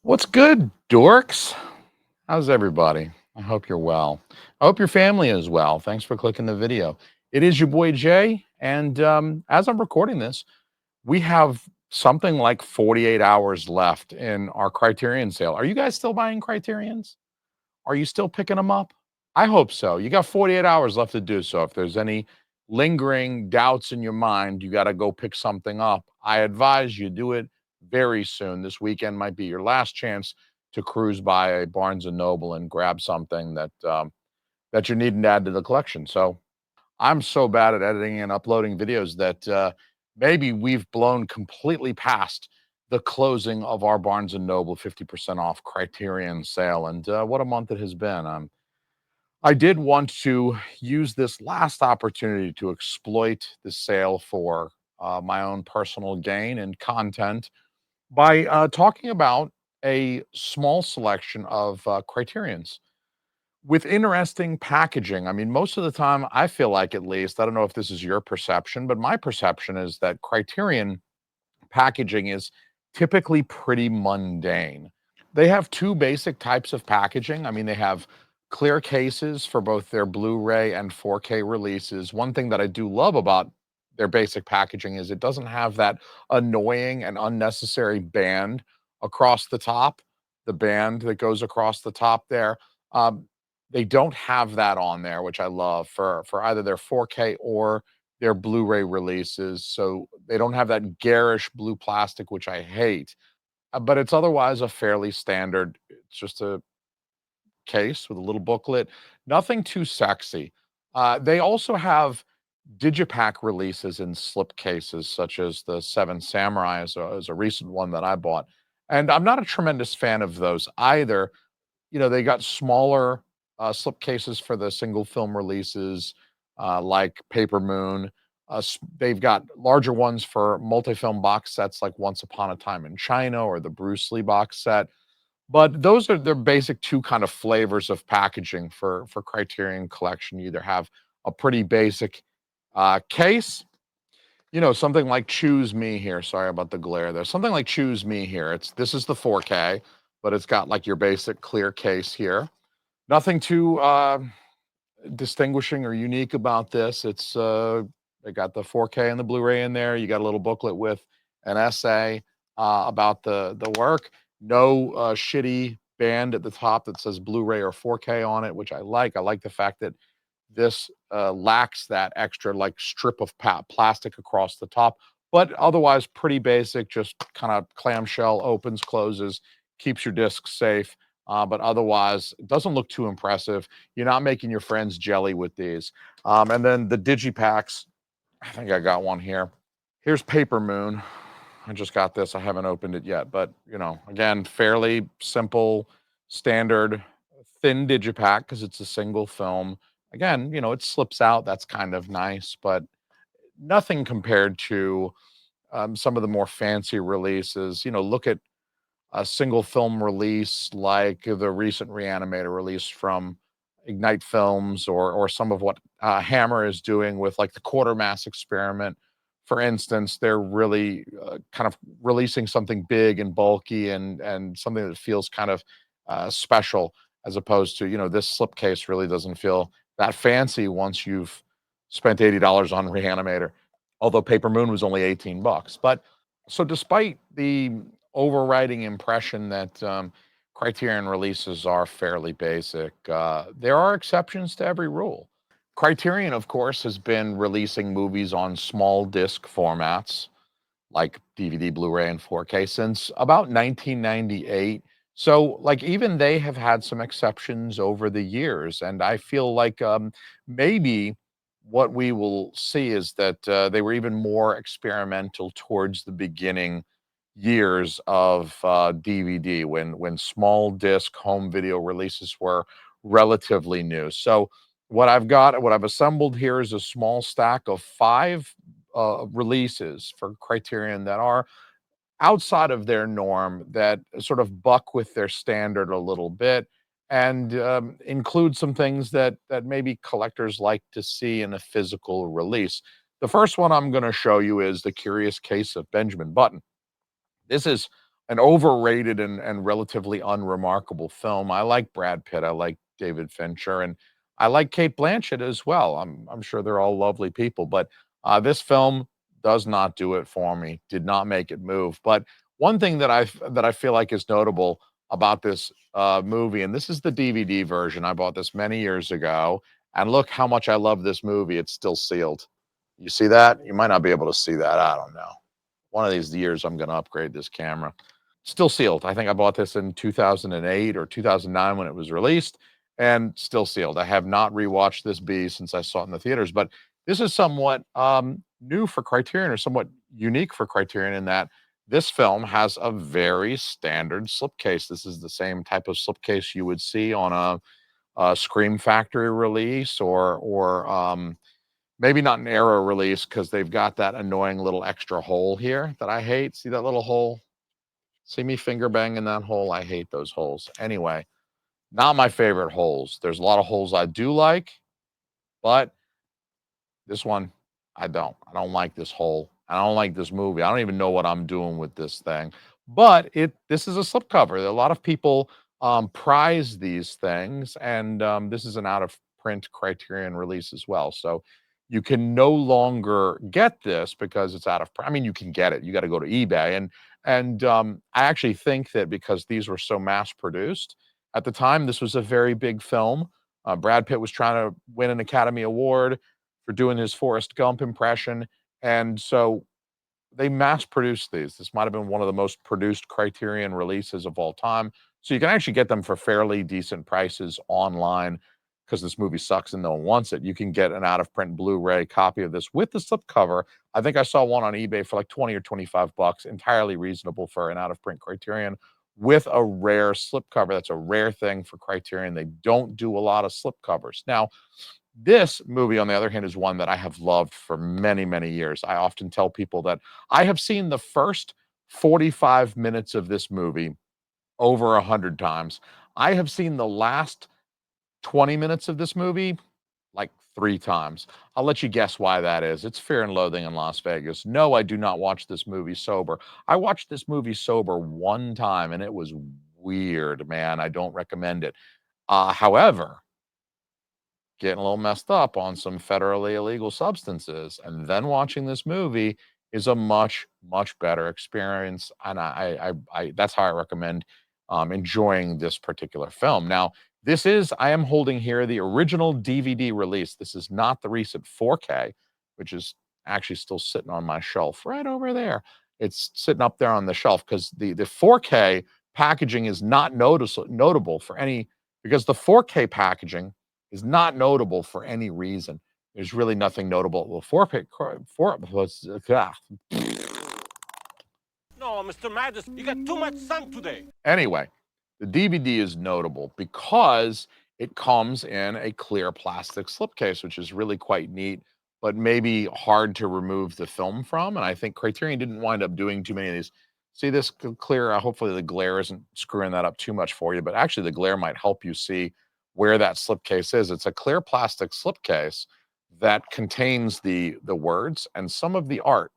What's good, dorks? How's everybody? I hope you're well. I hope your family is well. Thanks for clicking the video. It is your boy Jay, and as I'm recording this, we have something like 48 hours left in our Criterion sale. Are you guys still buying Criterions? Are you still picking them up? I hope so. You got 48 hours left to do so. If there's any lingering doubts in your mind, you got to go pick something up. I advise you do it very soon. This weekend might be your last chance to cruise by a Barnes and Noble and grab something that you're needing to add to the collection. So I'm so bad at editing and uploading videos that maybe we've blown completely past the closing of our Barnes and Noble 50% off Criterion sale. And what a month it has been. I did want to use this last opportunity to exploit the sale for my own personal gain and content by talking about a small selection of Criterions with interesting packaging. I mean, most of the time, I feel like, at least, I don't know if this is your perception, but my perception is that Criterion packaging is typically pretty mundane. They have two basic types of packaging. I mean, they have clear cases for both their Blu-ray and 4K releases. One thing that I do love about their basic packaging is it doesn't have that annoying and unnecessary band across the top, the band that goes across the top there. Um, they don't have that on there, which I love for either their 4K or their Blu-ray releases. So they don't have that garish blue plastic, which I hate. But it's otherwise a fairly standard. It's just a case with a little booklet. Nothing too sexy. They also have digipack releases in slip cases, such as the Seven Samurai is a recent one that I bought. And I'm not a tremendous fan of those either. You know, they got smaller slip cases for the single film releases, like Paper Moon. They've got larger ones for multi-film box sets, like Once Upon a Time in China or the Bruce Lee box set. But those are their basic two kind of flavors of packaging for Criterion Collection. You either have a pretty basic case, you know, something like Choose Me here. Sorry about the glare. There's something like Choose Me here. This is the 4K, but it's got like your basic clear case here. Nothing too distinguishing or unique about this. They got the 4K and the Blu-ray in there. You got a little booklet with an essay about the work. No shitty band at the top that says Blu-ray or 4K on it, which I like. I like the fact that this lacks that extra like strip of plastic across the top, but otherwise pretty basic. Just kind of clamshell, opens, closes, keeps your disc safe. But otherwise, it doesn't look too impressive. You're not making your friends jelly with these. And then the digipacks, I think I got one here. Here's Paper Moon. I just got this. I haven't opened it yet, but you know, again, fairly simple, standard, thin digipack because it's a single film. Again, you know, it slips out. That's kind of nice, but nothing compared to some of the more fancy releases. You know, look at a single film release like the recent Reanimator release from Ignite Films, or some of what Hammer is doing with like the Quartermass experiment. For instance, they're really kind of releasing something big and bulky and something that feels kind of special, as opposed to, you know, this slipcase really doesn't feel that fancy once you've spent $80 on Reanimator. Although Paper Moon was only 18 bucks. But so despite the overriding impression that Criterion releases are fairly basic, there are exceptions to every rule. Criterion, of course, has been releasing movies on small disc formats like DVD, Blu-ray, and 4K since about 1998. So, like, even they have had some exceptions over the years, and I feel like maybe what we will see is that they were even more experimental towards the beginning years of DVD, when small disc home video releases were relatively new. So, what I've assembled here is a small stack of five releases for Criterion that are outside of their norm, that sort of buck with their standard a little bit, and include some things that maybe collectors like to see in a physical release. The first one I'm going to show you is The Curious Case of Benjamin Button. This is an overrated and relatively unremarkable film. I like Brad Pitt, I like David Fincher, and I like Kate Blanchett as well. I'm sure they're all lovely people, but this film does not do it for me. Did not make it move. But one thing that I feel like is notable about this movie, and this is the DVD version. I bought this many years ago, and look how much I love this movie. It's still sealed. You see that? You might not be able to see that. I don't know. One of these years, I'm going to upgrade this camera. Still sealed. I think I bought this in 2008 or 2009 when it was released, and still sealed. I have not rewatched this B since I saw it in the theaters, but this is somewhat new for Criterion, or somewhat unique for Criterion, in that this film has a very standard slipcase. This is the same type of slipcase you would see on a Scream Factory release, or maybe not an Arrow release, because they've got that annoying little extra hole here that I hate. See that little hole? See me finger banging that hole? I hate those holes. Anyway, not my favorite holes. There's a lot of holes I do like, but this one, I don't. I don't like this hole. I don't like this movie. I don't even know what I'm doing with this thing. But this is a slipcover. A lot of people prize these things, and this is an out of print Criterion release as well. So you can no longer get this because it's out of print. I mean, you can get it. You got to go to eBay, and I actually think that because these were so mass produced at the time, this was a very big film. Brad Pitt was trying to win an Academy Award for doing his Forrest Gump impression. And so they mass produced these. This might have been one of the most produced Criterion releases of all time. So you can actually get them for fairly decent prices online, because this movie sucks and no one wants it. You can get an out of print Blu-ray copy of this with the slipcover. I think I saw one on eBay for like 20 or 25 bucks, entirely reasonable for an out of print Criterion with a rare slipcover. That's a rare thing for Criterion. They don't do a lot of slipcovers. Now, this movie, on the other hand, is one that I have loved for many, many years. I often tell people that I have seen the first 45 minutes of this movie over 100 times. I have seen the last 20 minutes of this movie like 3 times. I'll let you guess why that is. It's Fear and Loathing in Las Vegas. No, I do not watch this movie sober. I watched this movie sober one time, and it was weird, man. I don't recommend it. However, getting a little messed up on some federally illegal substances, and then watching this movie is a much, much better experience. And I that's how I recommend enjoying this particular film. Now, I am holding here the original DVD release. This is not the recent 4K, which is actually still sitting on my shelf right over there. It's sitting up there on the shelf because the 4K packaging is not notable for any, because the 4K packaging is not notable for any reason. There's really nothing notable. Well, No, Mr. Madness, you got too much sun today. anyway, the DVD is notable because it comes in a clear plastic slipcase, which is really quite neat, but maybe hard to remove the film from. And I think Criterion didn't wind up doing too many of these. See this clear? Hopefully the glare isn't screwing that up too much for you, but actually the glare might help you see where that slipcase is. It's a clear plastic slipcase that contains the words and some of the art.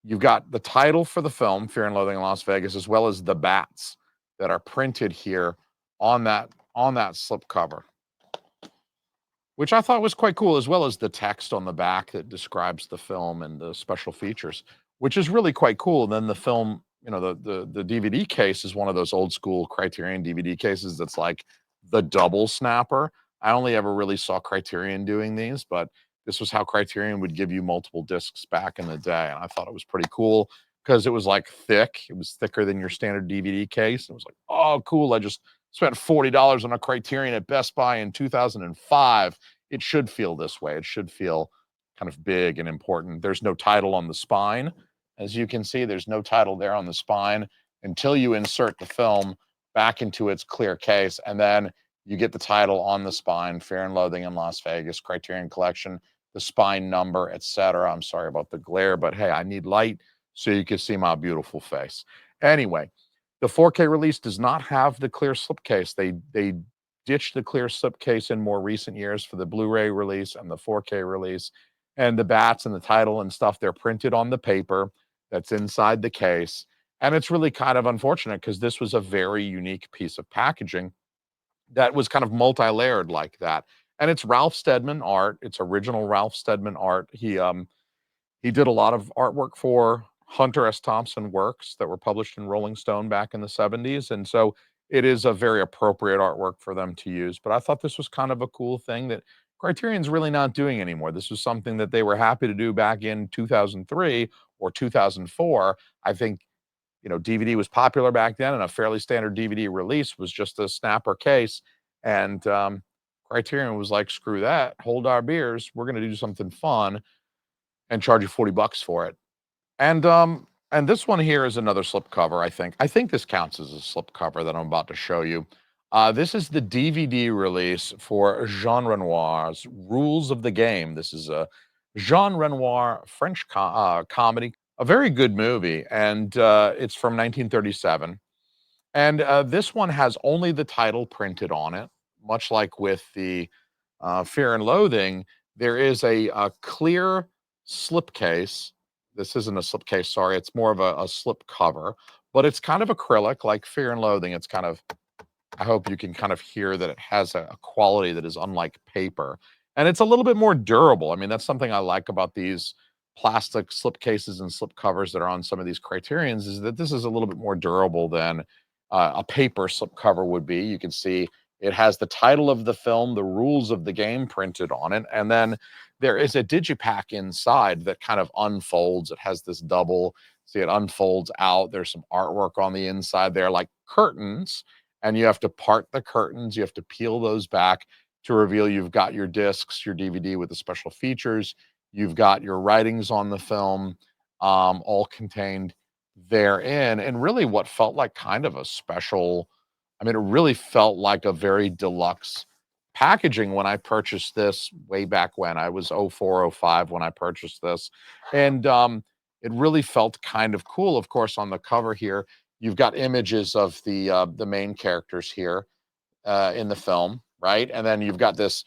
You've got the title for the film, Fear and Loathing in Las Vegas, as well as the bats that are printed here on that slipcover, which I thought was quite cool, as well as the text on the back that describes the film and the special features, which is really quite cool. And then the film, the DVD case is one of those old school Criterion DVD cases that's like the double snapper. I only ever really saw Criterion doing these, but this was how Criterion would give you multiple discs back in the day. And I thought it was pretty cool because it was like thick. It was thicker than your standard DVD case. It was like, oh, cool. I just spent $40 on a Criterion at Best Buy in 2005. It should feel this way. It should feel kind of big and important. There's no title on the spine. As you can see, there's no title there on the spine until you insert the film back into its clear case. And then you get the title on the spine, Fear and Loathing in Las Vegas, Criterion Collection, the spine number, etc. I'm sorry about the glare, but hey, I need light so you can see my beautiful face. Anyway, the 4K release does not have the clear slipcase. They ditched the clear slipcase in more recent years for the Blu-ray release and the 4K release. And the bats and the title and stuff, they're printed on the paper that's inside the case. And it's really kind of unfortunate because this was a very unique piece of packaging that was kind of multi-layered like that. And it's Ralph Steadman art. It's original Ralph Steadman art. He did a lot of artwork for Hunter S. Thompson works that were published in Rolling Stone back in the 70s. And so it is a very appropriate artwork for them to use. But I thought this was kind of a cool thing that Criterion's really not doing anymore. This was something that they were happy to do back in 2003 or 2004. I think, DVD was popular back then, and a fairly standard DVD release was just a snapper case. And Criterion was like, screw that, hold our beers. We're going to do something fun and charge you $40 for it. And this one here is another slipcover, I think. I think this counts as a slipcover that I'm about to show you. This is the DVD release for Jean Renoir's Rules of the Game. This is a Jean Renoir French comedy, a very good movie, and it's from 1937. And this one has only the title printed on it, much like with the Fear and Loathing. There is a clear slipcase. This isn't a slipcase, sorry. It's more of a slip cover, but it's kind of acrylic like Fear and Loathing. It's kind of, I hope you can kind of hear that it has a quality that is unlike paper. And it's a little bit more durable. I mean, that's something I like about these plastic slip cases and slip covers that are on some of these Criterions, is that this is a little bit more durable than a paper slip cover would be. You can see it has the title of the film, the rules of the game printed on it, and then there is a digipack inside that kind of unfolds. It has this double, see, it unfolds out. There's some artwork on the inside there, like curtains, and you have to part the curtains. You have to peel those back to reveal you've got your discs, your DVD with the special features. You've got your writings on the film, all contained therein. And really what felt like kind of a special, I mean, it really felt like a very deluxe packaging when I purchased this way back when. I was 04, 05 when I purchased this. And it really felt kind of cool. Of course, on the cover here, you've got images of the main characters here in the film, right? And then you've got this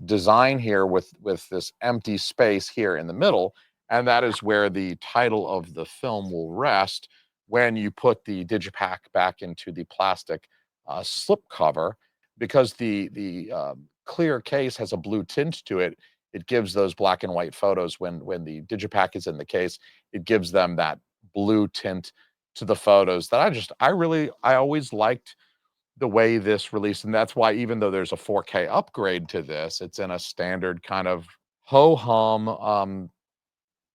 design here with this empty space here in the middle, and that is where the title of the film will rest when you put the digipack back into the plastic slip cover. Because the clear case has a blue tint to it, it gives those black and white photos when the digipack is in the case, it gives them that blue tint to the photos that I always liked the way this released. And that's why, even though there's a 4K upgrade to this, it's in a standard kind of ho-hum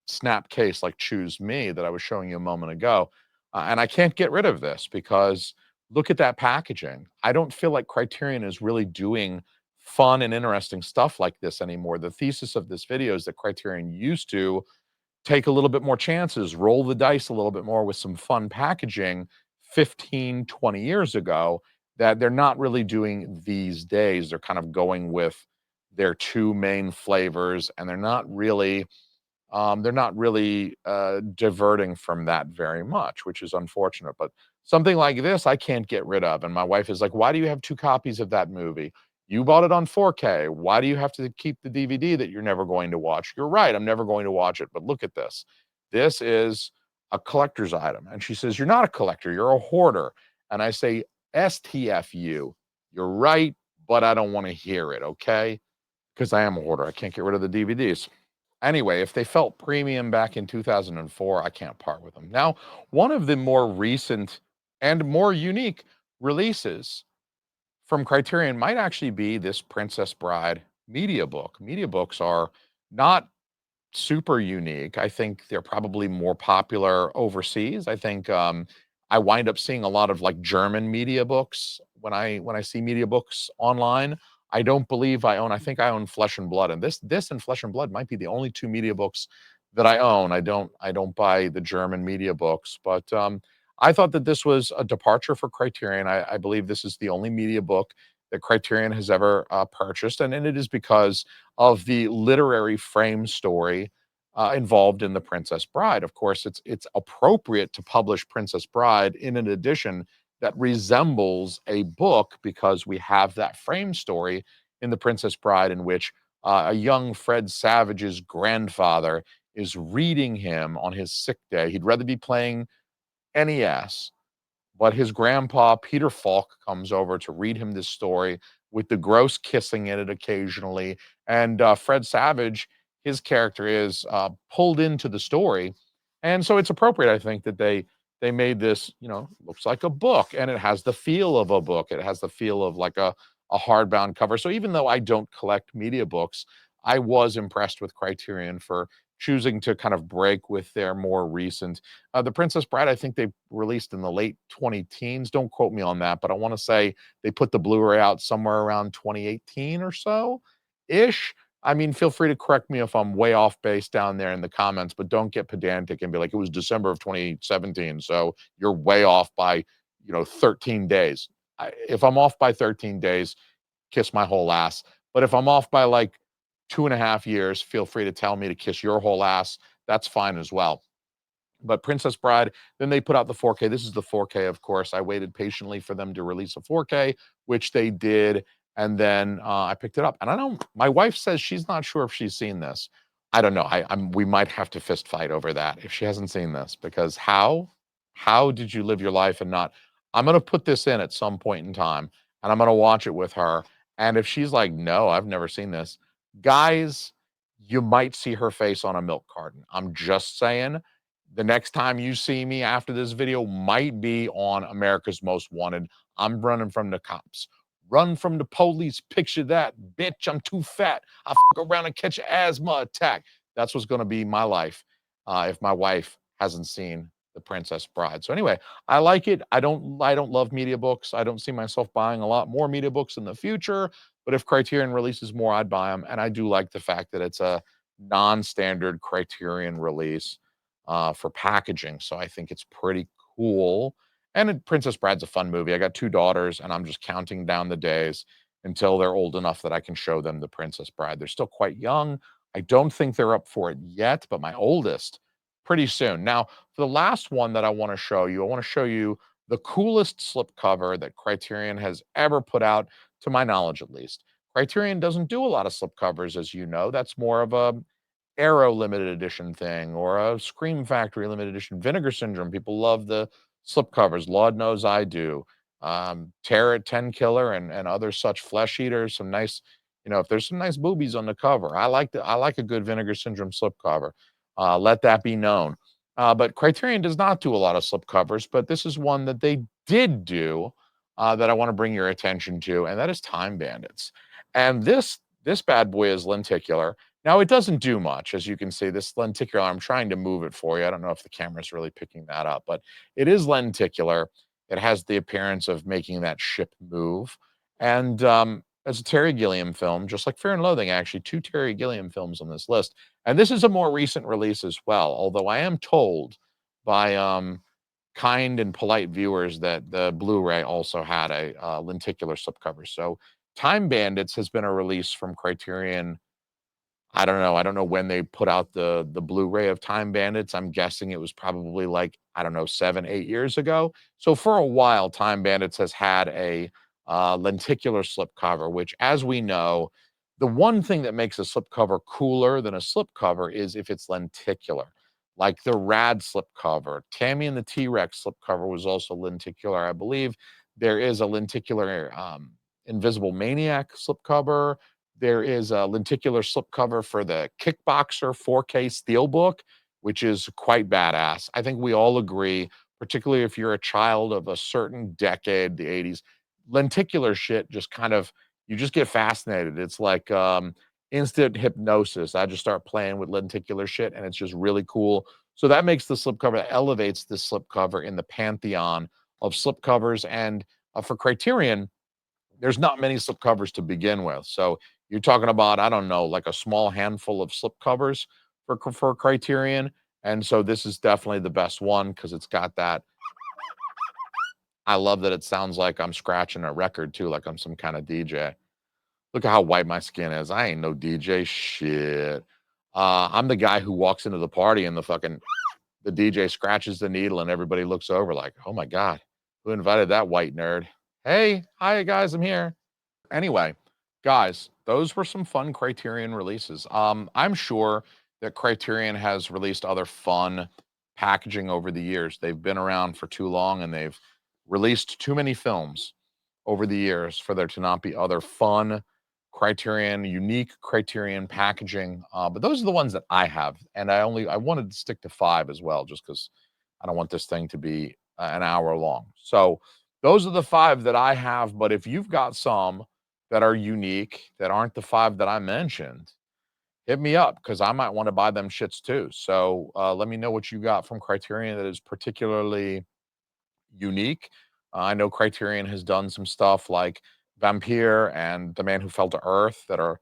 snap case like Choose Me that I was showing you a moment ago. And I can't get rid of this because look at that packaging. I don't feel like Criterion is really doing fun and interesting stuff like this anymore. The thesis of this video is that Criterion used to take a little bit more chances, roll the dice a little bit more with some fun packaging 15, 20 years ago, that they're not really doing these days. They're kind of going with their two main flavors, and they're not really diverting from that very much, which is unfortunate. But something like this, I can't get rid of. And my wife is like, "Why do you have two copies of that movie? You bought it on 4K. Why do you have to keep the DVD that you're never going to watch?" You're right. I'm never going to watch it. But look at this. This is a collector's item. And she says, "You're not a collector. You're a hoarder." And I say, "STFU. You're right, but I don't want to hear it. Okay." Because I am a hoarder. I can't get rid of the DVDs. Anyway, if they felt premium back in 2004, I can't part with them. Now, one of the more recent and more unique releases from Criterion might actually be this Princess Bride media book. Media books are not super unique. I think they're probably more popular overseas. I think I wind up seeing a lot of like German media books when I see media books online. I don't believe I own. I think I own Flesh and Blood, and this and Flesh and Blood might be the only two media books that I own. I don't buy the German media books, but I thought that this was a departure for Criterion. I believe this is the only media book that Criterion has ever purchased, and it is because of the literary frame story involved in The Princess Bride. Of course, it's appropriate to publish Princess Bride in an edition that resembles a book because we have that frame story in The Princess Bride, in which a young Fred Savage's grandfather is reading him on his sick day. He'd rather be playing NES. But his grandpa, Peter Falk, comes over to read him this story with the gross kissing in it occasionally. And Fred Savage, his character is pulled into the story. And so it's appropriate, I think, that they made this, looks like a book, and it has the feel of a book. It has the feel of like a hardbound cover. So even though I don't collect media books, I was impressed with Criterion for choosing to kind of break with their more recent The Princess Bride, I think they released in the late 20 teens. Don't quote me on that, but I want to say they put the Blu-ray out somewhere around 2018 or so ish. I mean, feel free to correct me if I'm way off base down there in the comments, but don't get pedantic and be like, it was December of 2017. So you're way off by, 13 days. If I'm off by 13 days, kiss my whole ass. But if I'm off by like 2.5 years, feel free to tell me to kiss your whole ass. That's fine as well. But Princess Bride, then they put out the 4K. This is the 4K, of course. I waited patiently for them to release a 4K, which they did. And then I picked it up. And my wife says she's not sure if she's seen this. I don't know. We might have to fist fight over that if she hasn't seen this, because how did you live your life and not? I'm going to put this in at some point in time and I'm going to watch it with her. And if she's like, no, I've never seen this, guys, you might see her face on a milk carton. I'm just saying. The next time you see me after this video might be on America's Most Wanted. I'm running from the cops. Run from the police. Picture that. Bitch, I'm too fat. I fuck around and catch an asthma attack. That's what's going to be my life if my wife hasn't seen The Princess Bride. So anyway, I like it. I don't love media books. I don't see myself buying a lot more media books in the future. But if Criterion releases more, I'd buy them. And I do like the fact that it's a non-standard Criterion release for packaging. So I think it's pretty cool. And Princess Bride's a fun movie. I got 2 daughters, and I'm just counting down the days until they're old enough that I can show them The Princess Bride. They're still quite young. I don't think they're up for it yet, but my oldest, pretty soon. Now, for the last one that I want to show you the coolest slipcover that Criterion has ever put out, to my knowledge at least. Criterion doesn't do a lot of slipcovers, as you know. That's more of a Arrow limited edition thing or a Scream Factory limited edition. Vinegar Syndrome. People love the slipcovers. Lord knows I do. Terror, 10 Killer, and other such flesh eaters. Some nice, if there's some nice boobies on the cover, I like a good Vinegar Syndrome slipcover. Let that be known. But Criterion does not do a lot of slipcovers, but this is one that they did do that I want to bring your attention to, and that is Time Bandits. And this bad boy is lenticular. Now, it doesn't do much, as you can see. This lenticular, I'm trying to move it for you. I don't know if the camera's really picking that up, but it is lenticular. It has the appearance of making that ship move. And it's a Terry Gilliam film, just like Fear and Loathing, actually. 2 Terry Gilliam films on this list. And this is a more recent release as well, although I am told by kind and polite viewers that the Blu-ray also had a lenticular slipcover. So Time Bandits has been a release from Criterion. I don't know. I don't know when they put out the Blu-ray of Time Bandits. I'm guessing it was probably like, I don't know, 7, 8 years ago. So for a while, Time Bandits has had a lenticular slipcover, which, as we know, the one thing that makes a slipcover cooler than a slipcover is if it's lenticular. Like the Rad slipcover. Tammy and the T-Rex slipcover was also lenticular. I believe there is a lenticular Invisible Maniac slipcover. There is a lenticular slipcover for the Kickboxer 4K Steelbook, which is quite badass. I think we all agree, particularly if you're a child of a certain decade, the 80s, lenticular shit just kind of, you just get fascinated. It's like instant hypnosis. I just start playing with lenticular shit, and it's just really cool. So that makes the slipcover, elevates the slipcover in the pantheon of slipcovers. And for Criterion, there's not many slipcovers to begin with. So you're talking about, I don't know, like a small handful of slipcovers for Criterion. And so this is definitely the best one because it's got that. I love that it sounds like I'm scratching a record too, like I'm some kind of DJ. Look at how white my skin is. I ain't no DJ shit. I'm the guy who walks into the party and the DJ scratches the needle and everybody looks over like, oh my God, who invited that white nerd? Hey, hi guys, I'm here. Anyway, guys, those were some fun Criterion releases. I'm sure that Criterion has released other fun packaging over the years. They've been around for too long, and they've released too many films over the years for there to not be other fun Criterion, unique Criterion packaging. But those are the ones that I have, and I wanted to stick to 5 as well, just because I don't want this thing to be an hour long. So those are the 5 that I have. But if you've got some that are unique that aren't the 5 that I mentioned, hit me up, because I might want to buy them shits too. So let me know what you got from Criterion that is particularly unique. I know Criterion has done some stuff like Vampire and The Man Who Fell to Earth that are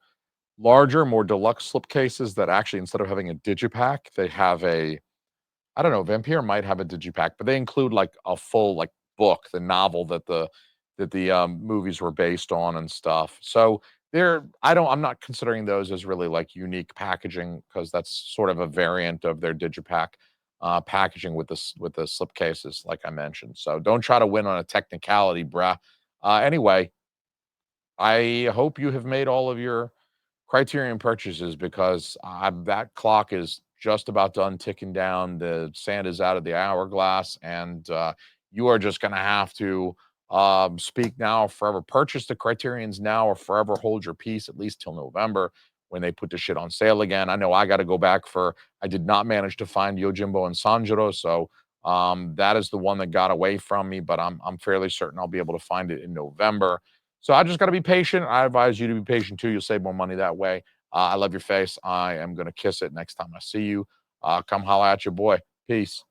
larger, more deluxe slipcases that actually, instead of having a digipack, they have a, I don't know, Vampire might have a digipack, but they include like a full like book, the novel that the movies were based on and stuff. So I'm not considering those as really like unique packaging, because that's sort of a variant of their digipack packaging with the slipcases, like I mentioned. So don't try to win on a technicality, bruh. Anyway, I hope you have made all of your Criterion purchases, because that clock is just about done ticking down. The sand is out of the hourglass, and you are just going to have to speak now or forever. Purchase the Criterions now or forever hold your peace, at least till November, when they put the shit on sale again. I know I got to go back I did not manage to find Yojimbo and Sanjuro, so that is the one that got away from me, but I'm fairly certain I'll be able to find it in November. So I just got to be patient. I advise you to be patient too. You'll save more money that way. I love your face. I am going to kiss it next time I see you. Come holla at your boy. Peace.